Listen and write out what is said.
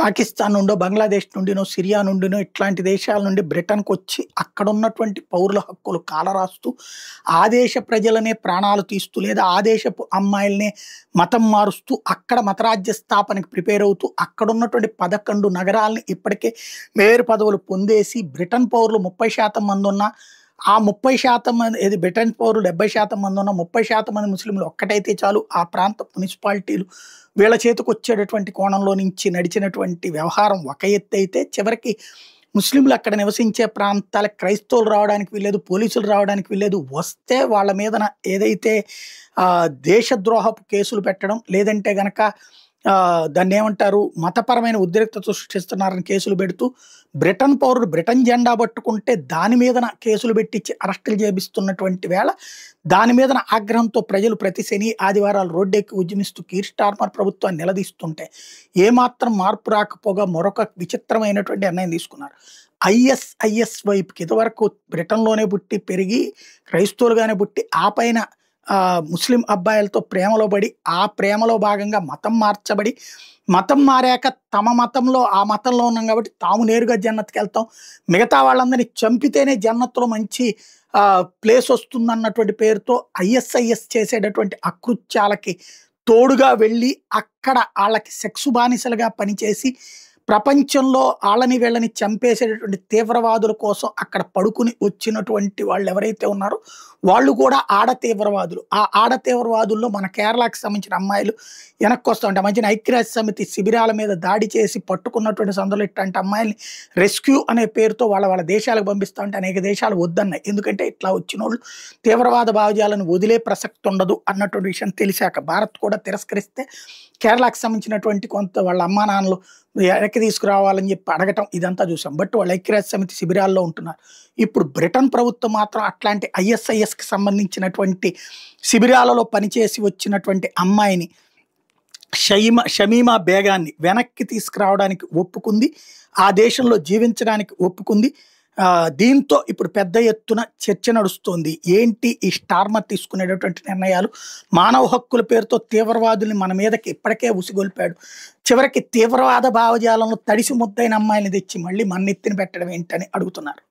పాకిస్తాన్ నుండో, బంగ్లాదేశ్ నుండినో, సిరియా నుండినో ఇట్లాంటి దేశాల నుండి బ్రిటన్‌కొచ్చి అక్కడున్నటువంటి పౌరుల హక్కులు కాలరాస్తూ, ఆ దేశ ప్రజలనే ప్రాణాలు తీస్తూ, లేదా ఆ దేశపు అమ్మాయిలనే మతం మారుస్తూ, అక్కడ మతరాజ్య స్థాపనకి ప్రిపేర్ అవుతూ, అక్కడున్నటువంటి 11 నగరాల్ని ఇప్పటికే మేయర్ పదవులు పొందేసి, బ్రిటన్ పౌరులు 30% మందున్న ఆ 30% మంది ఏది బ్రిటన్ పౌరులు 70% మందున్న 30% మంది ముస్లింలు ఒక్కటైతే చాలు ఆ ప్రాంత మున్సిపాలిటీలు వీళ్ళ చేతికొచ్చేటటువంటి కోణంలో నుంచి నడిచినటువంటి వ్యవహారం ఒక ఎత్తైతే, చివరికి ముస్లింలు అక్కడ నివసించే ప్రాంతాలకు క్రైస్తవులు రావడానికి వీల్లేదు, పోలీసులు రావడానికి వీల్లేదు. వస్తే వాళ్ళ మీదన ఏదైతే దేశద్రోహపు కేసులు పెట్టడం, లేదంటే గనక దాన్నేమంటారు మతపరమైన ఉద్రిక్తత సృష్టిస్తున్నారని కేసులు పెడుతూ, బ్రిటన్ పౌరుడు బ్రిటన్ జెండా పట్టుకుంటే దాని మీదన కేసులు పెట్టించి అరెస్టులు చేపిస్తున్నటువంటి వేళ, దాని మీదన ఆగ్రహంతో ప్రజలు ప్రతి శని, ఆదివారాలు రోడ్డెక్కి ఉద్యమిస్తూ కీర్ స్టార్మర్ ప్రభుత్వాన్ని నిలదీస్తుంటే ఏమాత్రం మార్పు రాకపోగా మరొక విచిత్రమైనటువంటి నిర్ణయం తీసుకున్నారు. ఐఎస్ వైపుకి ఇదివరకు బ్రిటన్‌లోనే పుట్టి పెరిగి క్రైస్తవులుగానే పుట్టి ఆ పైన ముస్లిం అబ్బాయిలతో ప్రేమలో పడి, ఆ ప్రేమలో భాగంగా మతం మార్చబడి, మతం మారాక తమ మతంలో ఆ మతంలో ఉన్నాం కాబట్టి తాము నేరుగా జన్నత్‌కెళ్తాం, మిగతా వాళ్ళందరినీ చంపితేనే జన్నత్‌లో మంచి ప్లేస్ వస్తుందన్నటువంటి పేరుతో ఐఎస్ఐఎస్ చేసేటటువంటి అకృత్యాలకి తోడుగా వెళ్ళి, అక్కడ ఆళ్ళకి సెక్సు బానిసలుగా పనిచేసి, ప్రపంచంలో ఆళ్ళని వీళ్ళని చంపేసేటటువంటి తీవ్రవాదుల కోసం అక్కడ పడుకుని వచ్చినటువంటి వాళ్ళు ఎవరైతే ఉన్నారో వాళ్ళు కూడా ఆడ తీవ్రవాదులు. ఆ ఆడ తీవ్రవాదుల్లో మన కేరళకి సంబంధించిన అమ్మాయిలు వెనక్కొస్తా ఉంటాయి. మధ్యన ఐక్యరాజ్య సమితి శిబిరాల మీద దాడి చేసి పట్టుకున్నటువంటి సందర్భంలో ఇట్లాంటి అమ్మాయిల్ని రెస్క్యూ అనే పేరుతో వాళ్ళ దేశాలకు పంపిస్తూ ఉంటే అనేక దేశాలు వద్దన్నాయి. ఎందుకంటే ఇట్లా వచ్చినోళ్ళు తీవ్రవాద భావజాలను వదిలే ప్రసక్తి ఉండదు అన్నటువంటి విషయం తెలిసాక భారత్ కూడా తిరస్కరిస్తే, కేరళకు సంబంధించినటువంటి కొంత వాళ్ళ అమ్మా నాన్నలు వెనక్కి తీసుకురావాలని చెప్పి అడగటం ఇదంతా చూసాం. బట్ వాళ్ళు ఐక్యరాజ్య సమితి శిబిరాల్లో ఉంటున్నారు. ఇప్పుడు బ్రిటన్ ప్రభుత్వం మాత్రం అట్లాంటి ఐఎస్ఐఎస్కి సంబంధించినటువంటి శిబిరాలలో పనిచేసి వచ్చినటువంటి అమ్మాయిని షమీమా బేగాన్ని వెనక్కి తీసుకురావడానికి ఒప్పుకుంది, ఆ దేశంలో జీవించడానికి ఒప్పుకుంది. దీంతో ఇప్పుడు పెద్ద ఎత్తున చర్చ నడుస్తోంది. ఏంటి ఈ స్టార్మర్ తీసుకునేటటువంటి నిర్ణయాలు? మానవ హక్కుల పేరుతో తీవ్రవాదుల్ని మన మీదకి ఇప్పటికే ఉసిగొల్పాడు. చివరికి తీవ్రవాద భావజాలంలో తడిసి ముద్దైన అమ్మాయిని తెచ్చి మళ్ళీ మన నెత్తిన పెట్టడం ఏంటని అడుగుతున్నారు.